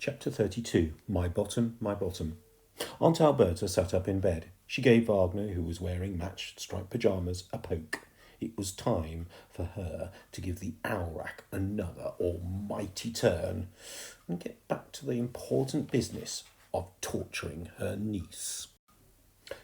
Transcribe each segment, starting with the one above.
Chapter 32. My Bottom, My Bottom. Aunt Alberta sat up in bed. She gave Wagner, who was wearing matched striped pyjamas, a poke. It was time for her to give the owl-rack another almighty turn and get back to the important business of torturing her niece.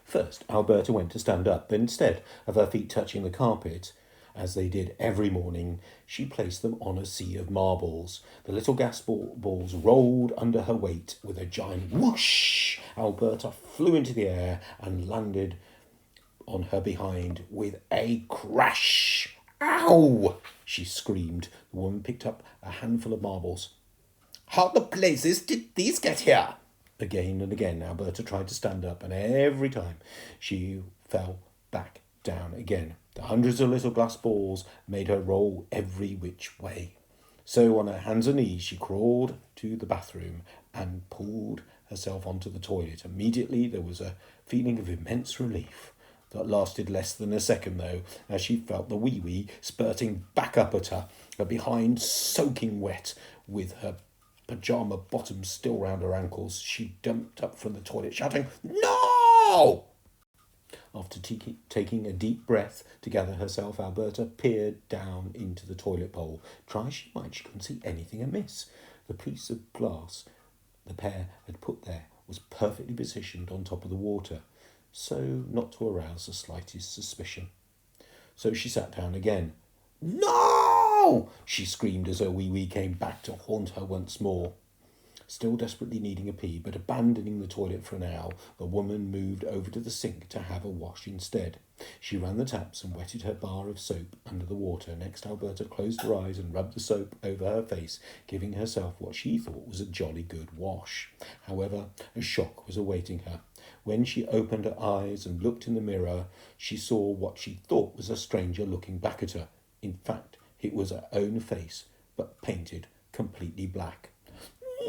First, Alberta went to stand up, but instead of her feet touching the carpet, as they did every morning, she placed them on a sea of marbles. The little gas balls rolled under her weight with a giant whoosh. Alberta flew into the air and landed on her behind with a crash. Ow! She screamed. The woman picked up a handful of marbles. How the blazes did these get here? Again and again, Alberta tried to stand up, and every time she fell back down again. The hundreds of little glass balls made her roll every which way. So on her hands and knees she crawled to the bathroom and pulled herself onto the toilet. Immediately there was a feeling of immense relief that lasted less than a second, though, as she felt the wee-wee spurting back up at her, her behind soaking wet, with her pyjama bottoms still round her ankles. She jumped up from the toilet shouting, "No!" After taking a deep breath to gather herself, Alberta peered down into the toilet bowl. Try as she might, she couldn't see anything amiss. The piece of glass the pair had put there was perfectly positioned on top of the water, so not to arouse the slightest suspicion. So she sat down again. "No!" she screamed as her wee-wee came back to haunt her once more. Still desperately needing a pee, but abandoning the toilet for an hour, the woman moved over to the sink to have a wash instead. She ran the taps and wetted her bar of soap under the water. Next, Alberta closed her eyes and rubbed the soap over her face, giving herself what she thought was a jolly good wash. However, a shock was awaiting her. When she opened her eyes and looked in the mirror, she saw what she thought was a stranger looking back at her. In fact, it was her own face, but painted completely black.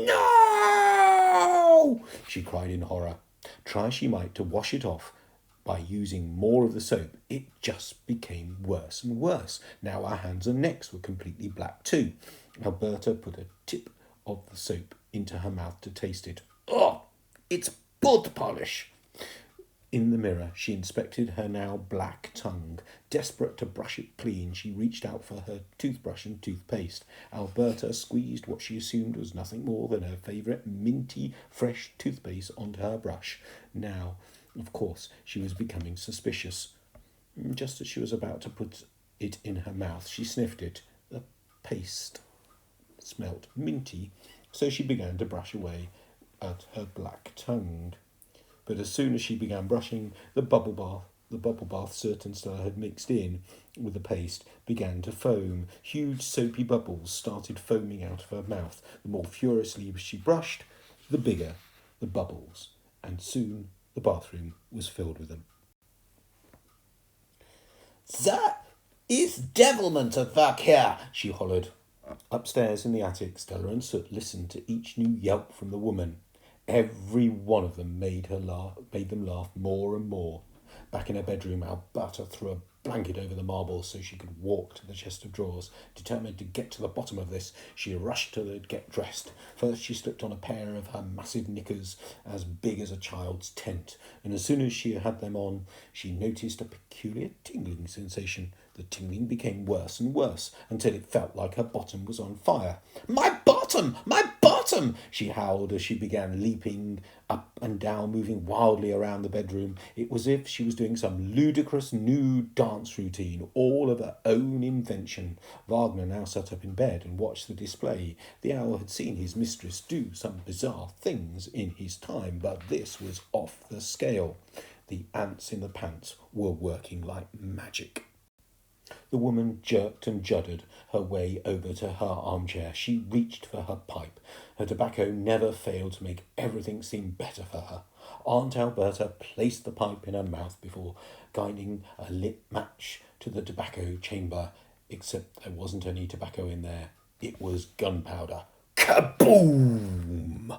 "No!" she cried in horror. Try she might to wash it off by using more of the soap, it just became worse and worse. Now her hands and necks were completely black too. Alberta put a tip of the soap into her mouth to taste it. "Oh, it's boot polish." In the mirror, she inspected her now black tongue. Desperate to brush it clean, she reached out for her toothbrush and toothpaste. Alberta squeezed what she assumed was nothing more than her favourite minty, fresh toothpaste onto her brush. Now, of course, she was becoming suspicious. Just as she was about to put it in her mouth, she sniffed it. The paste smelt minty, so she began to brush away at her black tongue. But as soon as she began brushing, the bubble bath certain Stella had mixed in with the paste began to foam. Huge soapy bubbles started foaming out of her mouth. The more furiously she brushed, the bigger the bubbles, and soon the bathroom was filled with them. "That is devilment of work here," she hollered. Upstairs in the attic, Stella and Soot listened to each new yelp from the woman. Every one of them made them laugh more and more. Back in her bedroom, Alberta threw a blanket over the marbles so she could walk to the chest of drawers. Determined to get to the bottom of this, she rushed to get dressed. First, she slipped on a pair of her massive knickers as big as a child's tent, and as soon as she had them on, she noticed a peculiar tingling sensation. The tingling became worse and worse until it felt like her bottom was on fire. "My bottom! My bottom!" she howled as she began leaping up and down, moving wildly around the bedroom. It was as if she was doing some ludicrous new dance routine, all of her own invention. Wagner now sat up in bed and watched the display. The owl had seen his mistress do some bizarre things in his time, but this was off the scale. The ants in the pants were working like magic. The woman jerked and juddered her way over to her armchair. She reached for her pipe. Her tobacco never failed to make everything seem better for her. Aunt Alberta placed the pipe in her mouth before guiding a lit match to the tobacco chamber, except there wasn't any tobacco in there. It was gunpowder. Kaboom!